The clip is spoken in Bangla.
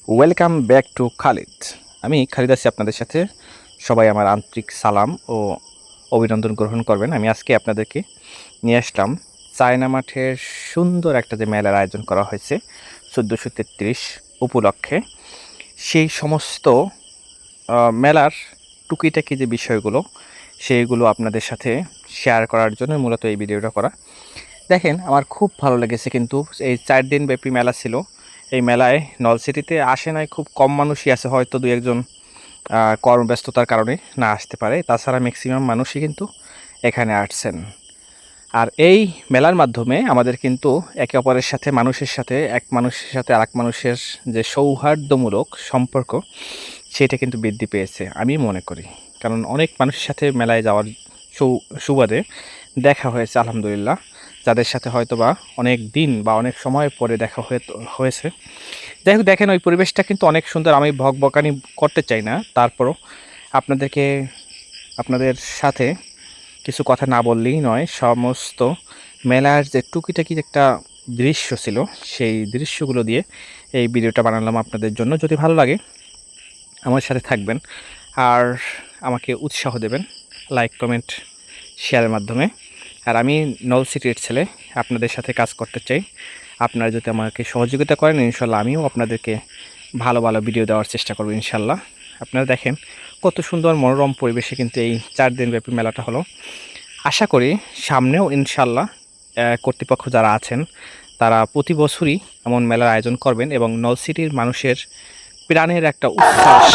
Welcome back to Khalid. আমি খালিদ আছি আপনাদের সাথে। সবাই আমার আন্তরিক সালাম ও অভিনন্দন গ্রহণ করবেন। আমি আজকে আপনাদেরকে নিয়ে আসলাম চায়না মাঠের সুন্দর একটা যে মেলার আয়োজন করা হয়েছে 1433 উপলক্ষে। সেই সমস্ত মেলার টুকিটাকি যে বিষয়গুলো সেইগুলো আপনাদের সাথে শেয়ার করার জন্য মূলত এই ভিডিওটা করা। দেখেন, আমার খুব ভালো লেগেছে। কিন্তু এই 4 দিন ব্যাপী মেলা ছিল। এই মেলায় নলসিটিতে আসে নাই, খুব কম মানুষই আছে, হয়তো দু একজন কর্মব্যস্ততার কারণে না আসতে পারে। তাছাড়া ম্যাক্সিমাম মানুষই কিন্তু এখানে আসছেন। আর এই মেলার মাধ্যমে আমাদের কিন্তু একে অপরের সাথে, মানুষের সাথে, এক মানুষের সাথে আরেক মানুষের যে সৌহার্দ্যমূলক সম্পর্ক, সেটা কিন্তু বৃদ্ধি পেয়েছে আমি মনে করি। কারণ অনেক মানুষের সাথে মেলায় যাওয়ার সুবাদে দেখা হয়েছে আলহামদুলিল্লাহ, যাদের সাথে হয়তো বা অনেক দিন বা অনেক সময় পরে দেখা হয়েছে। যাই হোক, দেখেন ওই পরিবেশটা কিন্তু অনেক সুন্দর। আমি বকবকানি করতে চাই না, তারপরও আপনাদেরকে, আপনাদের সাথে কিছু কথা না বললেই নয়। সমস্ত মেলার যে টুকিটাকি একটা দৃশ্য ছিল, সেই দৃশ্যগুলো দিয়ে এই ভিডিওটা বানালাম আপনাদের জন্য। যদি ভালো লাগে আমার সাথে থাকবেন আর আমাকে উৎসাহ দেবেন লাইক, কমেন্ট, শেয়ারের মাধ্যমে। আর আমি নলসিটির ছেলে, আপনাদের সাথে কাজ করতে চাই। আপনারা যদি আমাকে সহযোগিতা করেন, ইনশাল্লাহ আমিও আপনাদেরকে ভালো ভালো ভিডিও দেওয়ার চেষ্টা করব ইনশাল্লাহ। আপনারা দেখেন কত সুন্দর মনোরম পরিবেশে কিন্তু এই 4 দিন ব্যাপী মেলাটা হলো। আশা করি সামনেও ইনশাল্লাহ কর্তৃপক্ষ যারা আছেন তারা প্রতি বছরই এমন মেলার আয়োজন করবেন এবং নলসিটির মানুষের প্রাণের একটা উচ্ছ্বাস